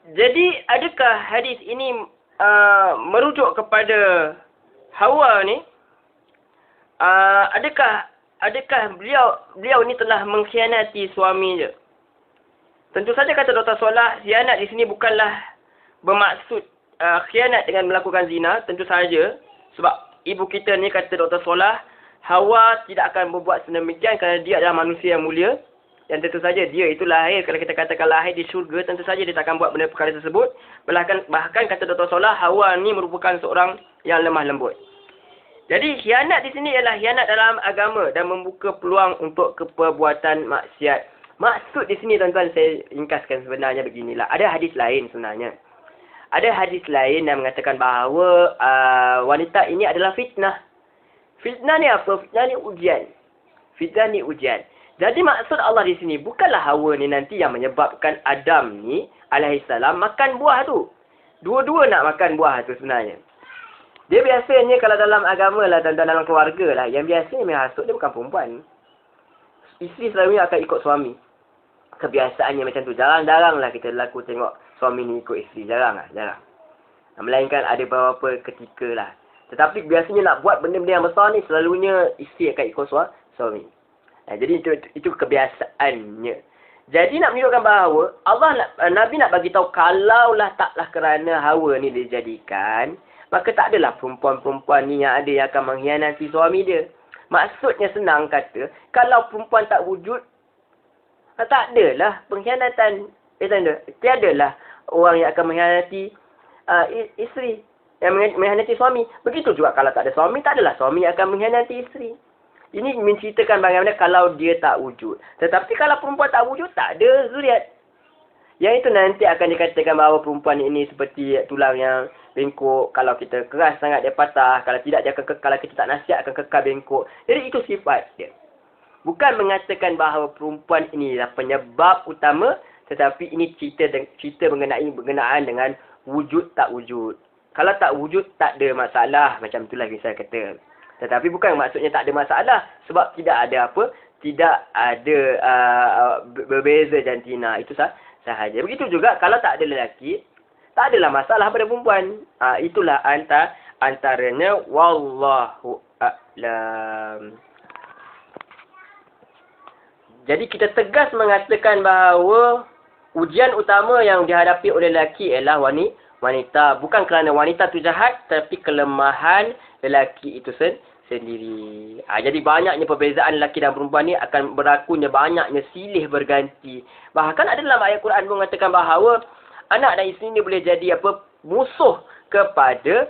Jadi adakah hadis ini merujuk kepada Hawa ni? Adakah beliau ni telah mengkhianati suami dia? Tentu saja kata Dr. Solah, khianat di sini bukanlah bermaksud khianat dengan melakukan zina. Tentu saja, sebab ibu kita ni kata Dr. Solah, Hawa tidak akan berbuat sedemikian kerana dia adalah manusia yang mulia. Dan tentu saja dia itu lahir, kalau kita katakan lahir di syurga, tentu saja dia tak akan buat benda perkara tersebut. Bahkan kata Dr. Solah, Hawa ni merupakan seorang yang lemah lembut. Jadi khianat di sini ialah khianat dalam agama dan membuka peluang untuk keperbuatan maksiat. Maksud di sini tuan-tuan, saya ringkaskan sebenarnya beginilah. Ada hadis lain sebenarnya. Ada hadis lain yang mengatakan bahawa wanita ini adalah fitnah. Fitnah ni apa? Fitnah ni ujian. Fitnah ni ujian. Jadi maksud Allah di sini bukanlah Hawa ni nanti yang menyebabkan Adam ni alaihissalam makan buah tu. Dua-dua nak makan buah tu sebenarnya. Dia biasanya kalau dalam agama lah dan dalam keluarga lah, yang biasanya yang hasut dia bukan perempuan. Isteri selalunya akan ikut suami. Kebiasaannya macam tu. Jarang-jarang lah kita laku tengok suami ni ikut isteri. Jarang lah. Jarang. Melainkan ada beberapa ketika lah. Tetapi biasanya nak buat benda-benda yang besar ni, selalunya isteri akan ikut suami. Jadi itu kebiasaannya. Jadi nak menunjukkan bahawa Nabi nak bagi tahu kalaulah taklah kerana Hawa ni dijadikan, maka tak adalah perempuan-perempuan ni yang ada yang akan mengkhianati suami dia. Maksudnya senang kata, kalau perempuan tak wujud, tak adalah pengkhianatan. Tiadalah orang yang akan mengkhianati isteri, yang mengkhianati suami. Begitu juga kalau tak ada suami, tak adalah suami yang akan mengkhianati isteri. Ini menceritakan bagaimana kalau dia tak wujud. Tetapi kalau perempuan tak wujud, tak ada zuriat. Yang itu nanti akan dikatakan bahawa perempuan ini seperti tulang yang bengkok. Kalau kita keras sangat dia patah. Kalau tidak dia akan kekal. Kalau kita tak nasihat akan kekal bengkok. Jadi itu sifat dia. Bukan mengatakan bahawa perempuan ini adalah penyebab utama. Tetapi ini cerita berkenaan dengan wujud tak wujud. Kalau tak wujud tak ada masalah. Macam itulah saya kata. Tetapi bukan maksudnya tak ada masalah. Sebab tidak ada apa. Tidak ada berbeza jantina. Itu sahaja. Begitu juga kalau tak ada lelaki, tak adalah masalah pada perempuan. Itulah antaranya. Wallahu a'lam. Jadi kita tegas mengatakan bahawa ujian utama yang dihadapi oleh lelaki ialah wanita. Bukan kerana wanita tu jahat, tapi kelemahan lelaki itu sendiri. Jadi banyaknya perbezaan lelaki dan perempuan ni akan berlakunya banyaknya silih berganti. Bahkan ada dalam ayat Quran mengatakan bahawa anak dan isteri ni boleh jadi musuh kepada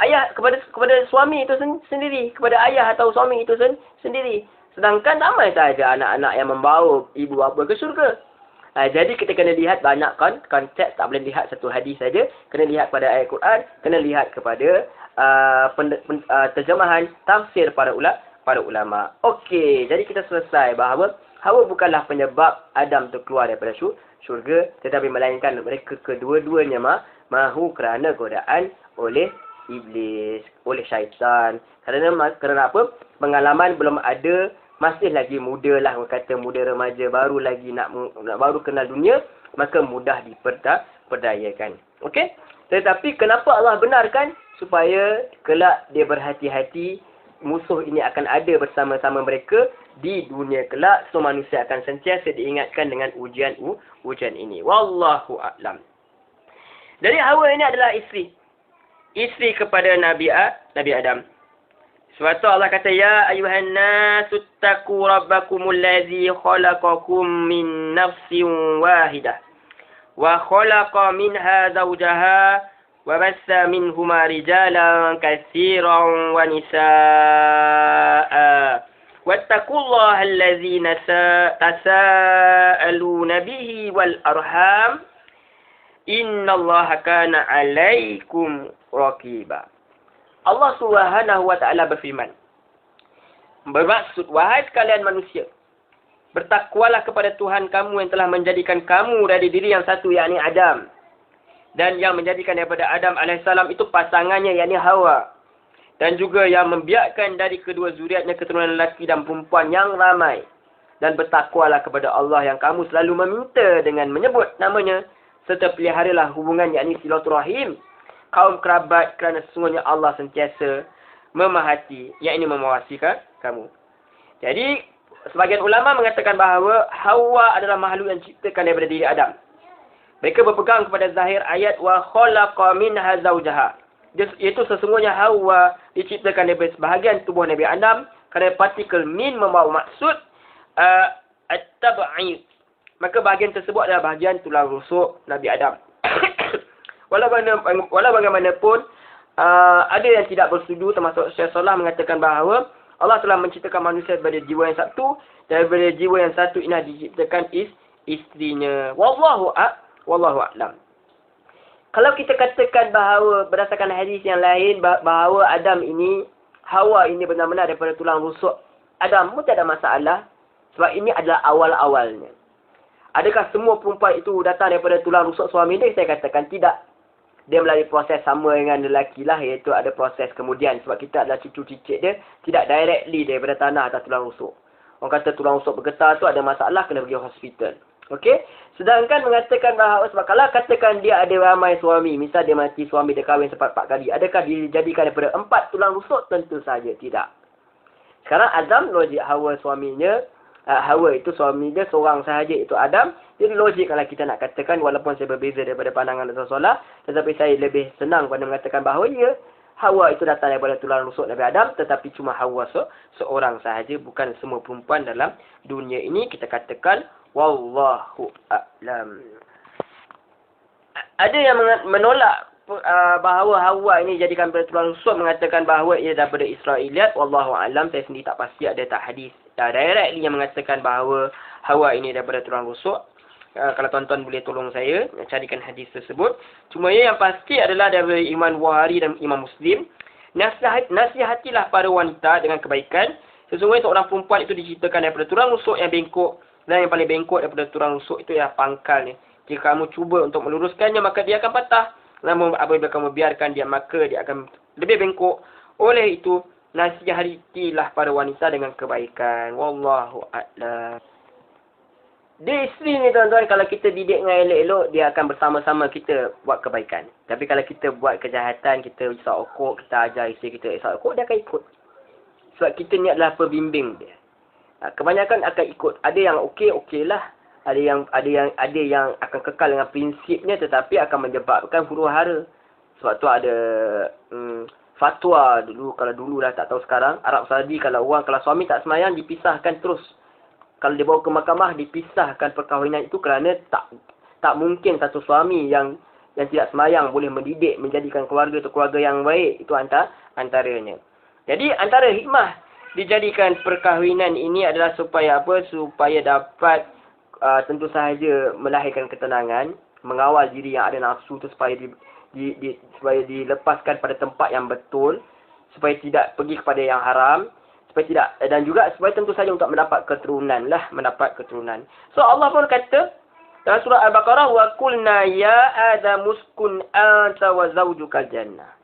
ayah, kepada suami itu sendiri, kepada ayah atau suami itu sendiri. Sedangkan ramai saja anak-anak yang membawa ibu bapa ke syurga. Jadi kita kena lihat banyak konteks, tak boleh lihat satu hadis saja. Kena lihat pada ayat Quran, kena lihat kepada terjemahan tafsir para ulama. Okey, jadi kita selesai bahawa Hawa bukanlah penyebab Adam terkeluar daripada syurga, tetapi melainkan mereka kedua-duanya mahu kerana godaan oleh iblis, oleh syaitan. Kerana apa? Pengalaman belum ada, masih lagi muda lah, kata muda remaja, baru lagi nak baru kenal dunia, maka mudah diperdayakan. Okey? Tetapi kenapa Allah benarkan? Supaya kelak dia berhati-hati, musuh ini akan ada bersama-sama mereka di dunia kelak. So manusia akan sentiasa diingatkan dengan ujian ini. Wallahu a'lam. Jadi Hawa ini adalah isteri kepada Nabi Adam. Sebab tu Allah kata, ya ayuhan nasu taqu rabbakumul ladzi khalaqakum min nafsin wahidah wa khalaqa minha zawjaha wa bassa minhuma rijalan katsiran wa nisaa wattaqullaha alladzi tasaaluna bihi wal arham innallaha kana 'alaikum raqiba. Allah Subhanahu wa taala berfirman, bermaksud, wahai sekalian manusia, bertakwalah kepada Tuhan kamu yang telah menjadikan kamu dari diri yang satu, yakni Adam, dan yang menjadikan daripada Adam alaihissalam itu pasangannya, yakni Hawa, dan juga yang membiarkan dari kedua zuriatnya keturunan lelaki dan perempuan yang ramai. Dan bertakwalah kepada Allah yang kamu selalu meminta dengan menyebut namanya, serta peliharalah hubungan yakni silaturahim kaum kerabat kerana sesungguhnya Allah sentiasa memahati, yakni mengawasi kamu. Jadi, sebagian ulama mengatakan bahawa Hawa adalah makhluk yang diciptakan daripada diri Adam. Mereka berpegang kepada zahir ayat wa khalaqa minha zawjaha. Iaitu sesungguhnya Hawa diciptakan daripada sebahagian tubuh Nabi Adam kerana partikel min membawa maksud at-tab'id. Maka bahagian tersebut adalah bahagian tulang rusuk Nabi Adam. Walau bagaimanapun ada yang tidak bersetuju, termasuk Syekh Salah mengatakan bahawa Allah telah menciptakan manusia daripada jiwa yang satu, dan daripada jiwa yang satu ini diciptakan isterinya. Wallahu a'lam. Kalau kita katakan bahawa berdasarkan hadis yang lain bahawa Adam ini, Hawa ini benar-benar daripada tulang rusuk Adam, pun tak ada masalah. Sebab ini adalah awal-awalnya. Adakah semua perempuan itu datang daripada tulang rusuk suami dia? Saya katakan tidak. Dia melalui proses sama dengan lelaki lah, iaitu ada proses kemudian. Sebab kita adalah cucu cicit dia, tidak directly daripada tanah atau tulang rusuk. Orang kata tulang rusuk bergetar tu ada masalah, kena pergi hospital. Okey? Sedangkan mengatakan bahawa, sebab kalau katakan dia ada ramai suami, misal dia mati suami dia kahwin 4 kali, adakah dijadikan daripada 4 tulang rusuk? Tentu saja tidak. Sekarang Adam logik Hawa suaminya, Hawa itu suami dia seorang sahaja, itu Adam. Jadi logik kalau kita nak katakan, walaupun saya berbeza daripada pandangan Rasulullah, tetapi saya lebih senang pada mengatakan bahawa ya, Hawa itu datang daripada tulang rusuk Nabi Adam, tetapi cuma Hawa seorang sahaja, bukan semua perempuan dalam dunia ini. Kita katakan wallahu a'lam. Ada yang menolak bahawa Hawa ini jadikan daripada tulang rusuk, mengatakan bahawa ia daripada Israiliyat. Wallahu a'lam. Saya sendiri tak pasti ada tak hadis directly yang mengatakan bahawa Hawa ini daripada tulang rusuk. Kalau tuan-tuan boleh tolong saya carikan hadis tersebut. Cuma yang pasti adalah daripada Imam Bukhari dan Imam Muslim. Nasihatilah para wanita dengan kebaikan. Sesungguhnya seorang perempuan itu diciptakan daripada tulang rusuk yang bengkok. Dan yang paling bengkok daripada tulang rusuk itu ialah pangkalnya. Jika kamu cuba untuk meluruskannya, maka dia akan patah. Namun apabila kamu biarkan dia, maka dia akan lebih bengkok. Oleh itu, nasihatilah para wanita dengan kebaikan. Wallahu a'lam. Dia isteri ni tuan-tuan, kalau kita didik dengan elok-elok, dia akan bersama-sama kita buat kebaikan. Tapi kalau kita buat kejahatan, kita isap okok, kita ajar isteri kita isap okok, dia akan ikut. Sebab kita ni adalah pembimbing dia. Kebanyakan akan ikut. Ada yang okey lah. Ada yang akan kekal dengan prinsipnya, tetapi akan menyebabkan huru-hara. Sebab tu ada fatwa dulu, kalau dulu dah tak tahu sekarang, Arab Saudi kalau suami tak semayang, dipisahkan terus. Kalau dia bawa ke mahkamah, dipisahkan perkahwinan itu kerana tak mungkin satu suami yang tidak semayang boleh mendidik, menjadikan keluarga itu keluarga yang baik. Itu antaranya. Jadi antara hikmah dijadikan perkahwinan ini adalah supaya apa? Supaya dapat tentu sahaja melahirkan ketenangan, mengawal diri yang ada nafsu itu supaya supaya dilepaskan pada tempat yang betul, supaya tidak pergi kepada yang haram. Supaya tidak, dan juga supaya tentu saja untuk mendapat keturunan. So Allah pun kata dalam surah Al-Baqarah, wa qulna ya Adam uskun anta wa zawjukal jannah.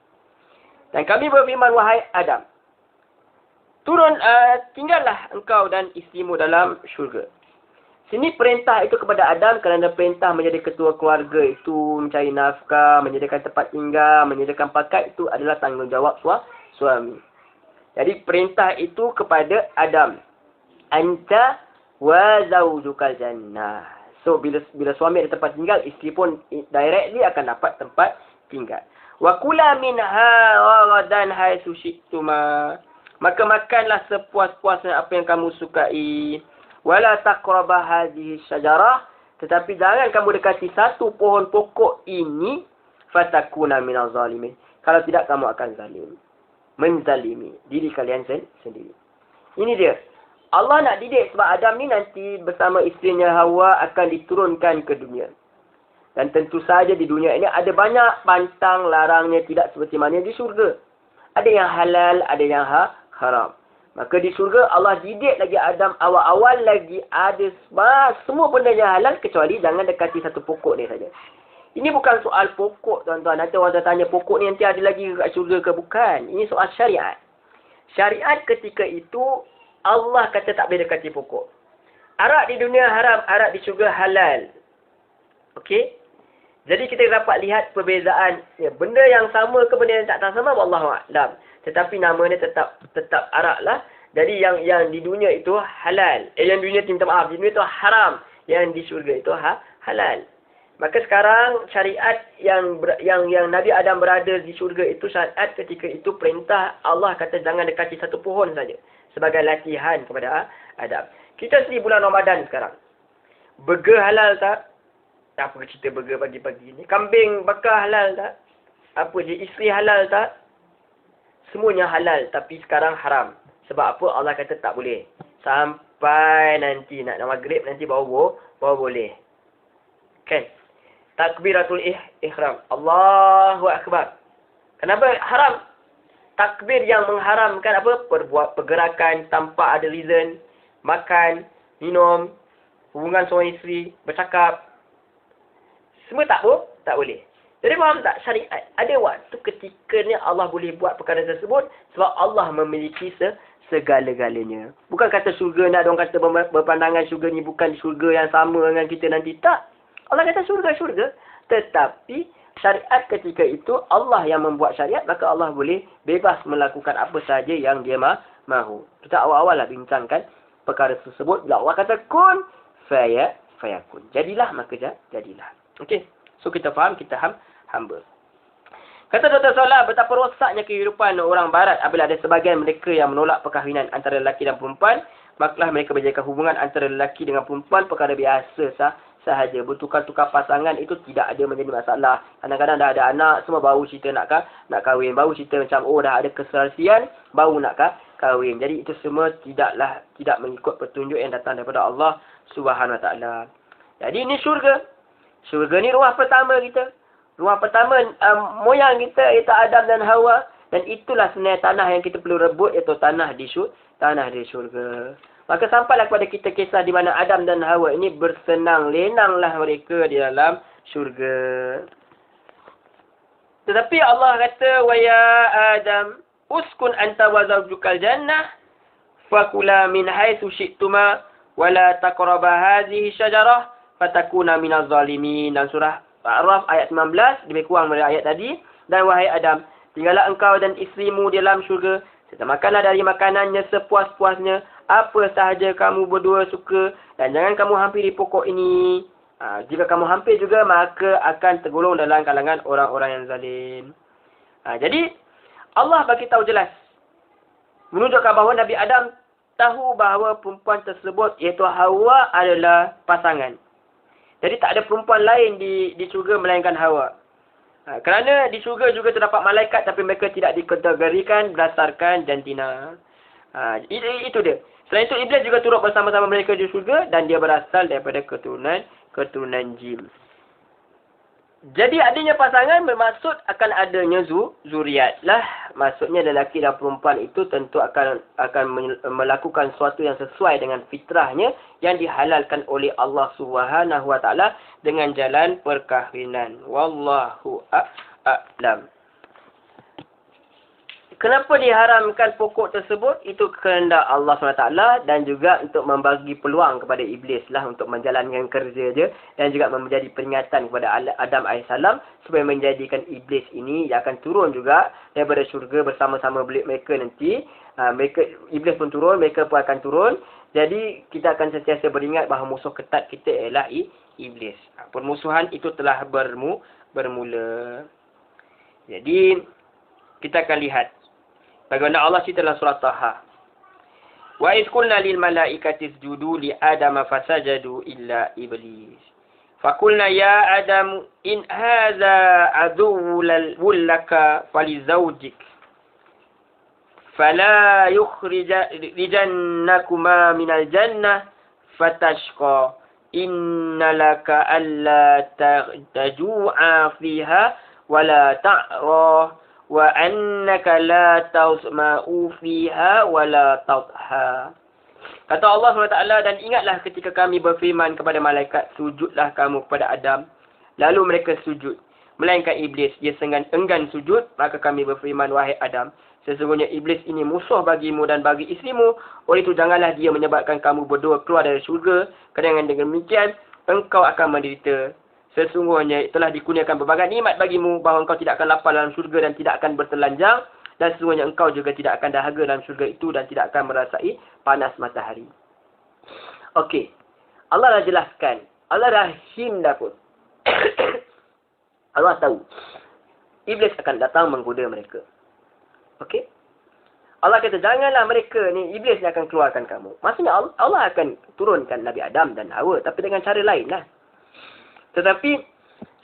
Dan kami berfirman, wahai Adam, tinggallah engkau dan isterimu dalam syurga. Sini perintah itu kepada Adam kerana perintah menjadi ketua keluarga itu, mencari nafkah, menyediakan tempat tinggal, menyediakan pakat, itu adalah tanggungjawab suami. Jadi perintah itu kepada Adam. Anta wa zawjukal jannah. So bila suami ada tempat tinggal, isteri pun directly akan dapat tempat tinggal. Wa kula minha ragadan haitsu syi'tuma. Maka makanlah sepuas-puasnya apa yang kamu sukai. Wala taqraba hadhihi syajarah. Tetapi jangan kamu dekati satu pohon pokok ini, fatakuna minaz zalimin. Kalau tidak, kamu akan zalim. Menzalimi diri kalian sendiri. Ini dia. Allah nak didik sebab Adam ni nanti bersama isterinya Hawa akan diturunkan ke dunia. Dan tentu saja di dunia ini ada banyak pantang larangnya, tidak seperti mana di syurga. Ada yang halal, ada yang haram. Maka di syurga Allah didik lagi Adam awal-awal lagi ada semua benda yang halal, kecuali jangan dekati satu pokok ni saja. Ini bukan soal pokok, tuan-tuan. Nanti orang tanya pokok ni nanti ada lagi kat syurga ke? Bukan. Ini soal syariat. Syariat ketika itu, Allah kata tak boleh dekati pokok. Arak di dunia haram, arak di syurga halal. Okey? Jadi kita dapat lihat perbezaan. Ya, benda yang sama ke benda yang tak sama, wallahu a'lam. Tetapi namanya tetap arak lah. Jadi yang di dunia itu halal. Yang di dunia, minta maaf, di dunia itu haram. Yang di syurga itu halal. Maka sekarang syariat yang Nabi Adam berada di syurga itu, syariat ketika itu perintah Allah kata jangan dekati satu pohon saja. Sebagai latihan kepada Adam. Kita di bulan Ramadan sekarang. Burger halal tak? Apa cerita burger pagi-pagi ni? Kambing bakar halal tak? Apa je, isteri halal tak? Semuanya halal tapi sekarang haram. Sebab apa? Allah kata tak boleh. Sampai nanti nak maghrib nanti baru boleh. Kan? Takbiratul ihram. Allahu akbar. Kenapa haram? Takbir yang mengharamkan apa? Pergerakan tanpa ada reason. Makan, minum, hubungan suami isteri, bercakap. Semua tak boleh. Jadi faham tak? Syariat. Ada waktu ketika ni Allah boleh buat perkara tersebut sebab Allah memiliki segala-galanya. Bukan kata syurga nak orang kata berpandangan syurga ni bukan syurga yang sama dengan kita nanti. Tak. Allah kata syurga. Tetapi syariat ketika itu Allah yang membuat syariat, maka Allah boleh bebas melakukan apa sahaja yang dia mahu. Kita awal-awal lah bincangkan perkara tersebut. Bila Allah kata kun fayakun. Jadilah maka jadilah. Okey. So kita faham, kita hamba. Kata Dr. Salah, betapa rosaknya kehidupan orang barat apabila ada sebahagian mereka yang menolak perkahwinan antara lelaki dan perempuan. Makalah mereka menjadikan hubungan antara lelaki dengan perempuan perkara biasa sahaja. Bertukar-tukar pasangan itu tidak ada menjadi masalah. Kadang-kadang dah ada anak, semua baru cerita nak kahwin. Baru cerita macam, dah ada keserasian, baru nak kahwin. Jadi itu semua tidak mengikut petunjuk yang datang daripada Allah Subhanahu Wa Taala. Jadi ini syurga. Syurga ni rumah pertama kita. Rumah pertama moyang kita iaitu Adam dan Hawa. Dan itulah sebenarnya tanah yang kita perlu rebut, iaitu tanah di syurga. Maka sampailah kepada kita kisah di mana Adam dan Hawa ini bersenang lenanglah mereka di dalam syurga. Tetapi Allah kata, wa ya Adam uskun anta wa zawjukal jannah fakula min haitsu syi'tuma wa la taqrabu hadhihi syajarah fatakuna minaz zalimin. Dan surah A'raf ayat 19, lebih kurang dari ayat tadi. Dan wahai Adam, tinggallah engkau dan isterimu di dalam syurga, serta makanlah dari makanannya sepuas-puasnya, apa sahaja kamu berdua suka, dan jangan kamu hampiri pokok ini. Jika kamu hampir juga, maka akan tergolong dalam kalangan orang-orang yang zalim. Jadi Allah bagi tahu jelas, menunjukkan bahawa Nabi Adam tahu bahawa perempuan tersebut iaitu Hawa adalah pasangan. Jadi tak ada perempuan lain di syurga melainkan Hawa. Kerana di syurga juga terdapat malaikat tapi mereka tidak dikategorikan berdasarkan jantina. Itu dia. Selain itu iblis juga turut bersama-sama mereka di syurga dan dia berasal daripada keturunan jin. Jadi adanya pasangan bermaksud akan adanya zuriat lah. Maksudnya lelaki dan perempuan itu tentu akan melakukan sesuatu yang sesuai dengan fitrahnya yang dihalalkan oleh Allah Subhanahu Wa Taala dengan jalan perkahwinan. Wallahu a'lam. Kenapa diharamkan pokok tersebut? Itu kehendak Allah SWT dan juga untuk membagi peluang kepada iblis lah untuk menjalankan kerja dia dan juga menjadi peringatan kepada Adam AS supaya menjadikan iblis ini yang akan turun juga daripada syurga bersama-sama mereka nanti. Iblis pun turun, mereka pun akan turun. Jadi kita akan sentiasa beringat bahawa musuh ketat kita ialah iblis. Permusuhan itu telah bermula. Jadi kita akan lihat bagaimana Allah cerita dalam surah Taha. Wa idh qulna lil malaikati isjudu li adama fasajadu illa iblis. Faqulna ya Adam in hadza aduwwun laka falizawjik. Fala yukhrijannakuma minal jannah fatashqa. Inna laka alla taju'a fiha wala ta'ra. Wa annaka la tasma'u fiha wa la tadha. Kata Allah SWT, dan ingatlah ketika kami berfirman kepada malaikat, sujudlah kamu kepada Adam. Lalu mereka sujud. Melainkan iblis, dia enggan sujud. Maka kami berfirman, wahai Adam, sesungguhnya iblis ini musuh bagimu dan bagi isterimu. Oleh itu janganlah dia menyebabkan kamu berdua keluar dari syurga. Kerana dengan demikian, engkau akan menderita Sesungguhnya telah dikurniakan berbagai nikmat bagimu, bahawa engkau tidak akan lapar dalam syurga dan tidak akan bertelanjang, dan sesungguhnya engkau juga tidak akan dahaga dalam syurga itu dan tidak akan merasai panas matahari. Okey. Allah dah jelaskan. Allah rahim dah pun. Allah tahu. Iblis akan datang menggoda mereka. Okey. Allah kata, janganlah mereka ni, iblis ni akan keluarkan kamu. Maksudnya Allah akan turunkan Nabi Adam dan Hawa, tapi dengan cara lain lah. Tetapi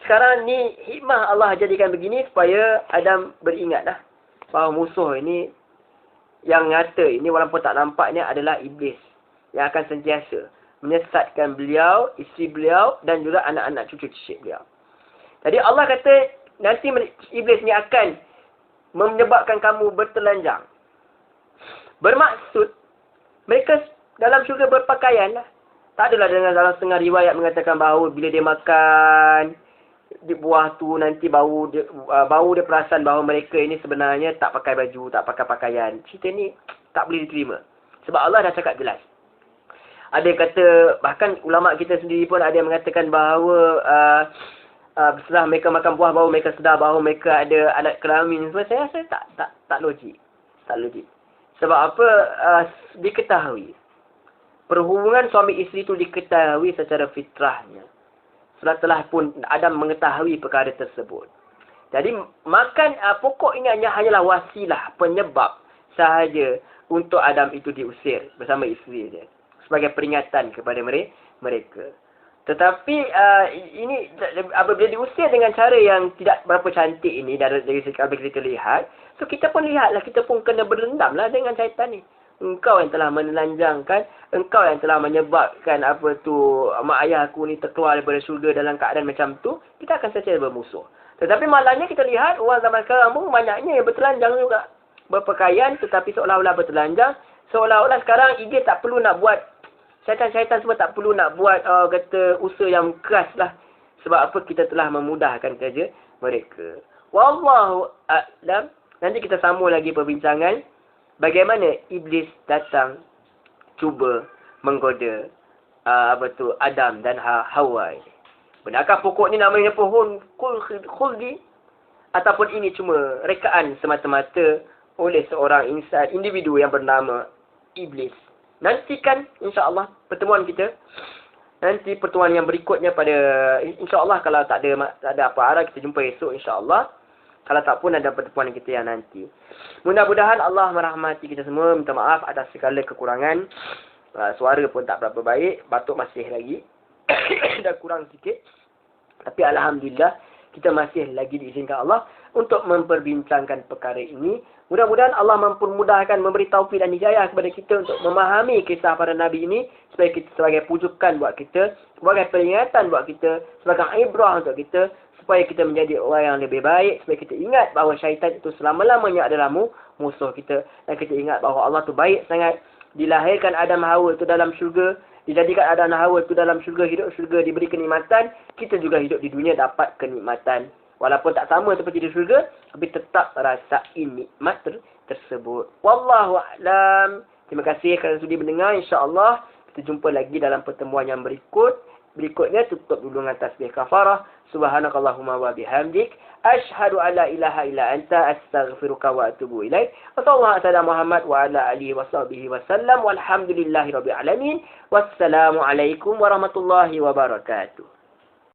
sekarang ni hikmah Allah jadikan begini supaya Adam beringat dah bahawa musuh ini yang nyata ini walaupun tak nampak ni adalah iblis yang akan sentiasa menyesatkan beliau, isteri beliau dan juga anak-anak cucu cicit beliau. Jadi Allah kata nanti iblis ni akan menyebabkan kamu bertelanjang. Bermaksud mereka dalam syurga berpakaian lah. Tak adalah dengan dalam setengah riwayat mengatakan bahawa bila dia makan di buah tu nanti bau dia perasan bahawa mereka ini sebenarnya tak pakai baju, tak pakai pakaian. Cerita ni tak boleh diterima. Sebab Allah dah cakap jelas. Ada yang kata, bahkan ulama kita sendiri pun ada yang mengatakan bahawa setelah mereka makan buah baru mereka sedar bahawa mereka ada alat kelamin. Sebab saya rasa tak logik. Tak logik. Sebab apa? Diketahui. Perhubungan suami isteri itu diketahui secara fitrahnya. Setelah pun Adam mengetahui perkara tersebut. Jadi makan pokok ini hanyalah wasilah, penyebab sahaja untuk Adam itu diusir bersama isteri dia. Sebagai peringatan kepada mereka. Tetapi ini apabila diusir dengan cara yang tidak berapa cantik ini dari segi kita lihat, so kita pun lihatlah, kita pun kena berendamlah dengan syaitan ni. Engkau yang telah menelanjangkan, engkau yang telah menyebabkan mak ayah aku ni terkeluar daripada syurga dalam keadaan macam tu, kita akan secara bermusuh. Tetapi malangnya kita lihat orang zaman sekarang pun banyaknya yang bertelanjang juga. Berpakaian tetapi seolah-olah bertelanjang, seolah-olah sekarang iblis tak perlu nak buat, syaitan-syaitan semua tak perlu nak buat kata usaha yang keras lah. Sebab apa? Kita telah memudahkan kerja mereka. Wallahu a'lam. Nanti kita sambung lagi perbincangan bagaimana iblis datang cuba menggoda Adam dan Hawa. Benarkah pokok ni namanya pohon khuldi ataupun ini cuma rekaan semata-mata oleh seorang insan, individu yang bernama iblis? Nantikan insya-Allah pertemuan kita. Nanti pertemuan yang berikutnya pada insya-Allah, kalau tak ada apa arah, kita jumpa esok insya-Allah. Kalau tak pun ada pertemuan kita yang nanti. Mudah-mudahan Allah merahmati kita semua. Minta maaf atas segala kekurangan. Suara pun tak berapa baik. Batuk masih lagi. Dah kurang sikit. Tapi alhamdulillah kita masih lagi diizinkan Allah untuk memperbincangkan perkara ini. Mudah-mudahan Allah mempermudahkan, memberi taufik dan hidayah kepada kita untuk memahami kisah para Nabi ini. Supaya kita sebagai pujukan buat kita. Sebagai peringatan buat kita. Sebagai ibrah untuk kita. Supaya kita menjadi orang yang lebih baik. Supaya kita ingat bahawa syaitan itu selama-lamanya adalah musuh kita. Dan kita ingat bahawa Allah itu baik sangat. Dilahirkan Adam Hawa itu dalam syurga. Dijadikan Adam Hawa itu dalam syurga. Hidup syurga diberi kenikmatan. Kita juga hidup di dunia dapat kenikmatan. Walaupun tak sama seperti di syurga. Tapi tetap rasain nikmat tersebut. Wallahu'alam. Terima kasih kerana sudi mendengar. InsyaAllah kita jumpa lagi dalam pertemuan yang berikutnya. Tutup dulu dengan tasbih kafarah. Subhanakallahumma wa bihamdik. Ashhadu an la ilaha illa anta astaghfiruka wa atubu ilaik. Wa sallallahu ala Muhammad wa ala alihi wa sahbihi wa sallam. Walhamdulillahi rabbil alamin. Wassalamu alaikum warahmatullahi wabarakatuh.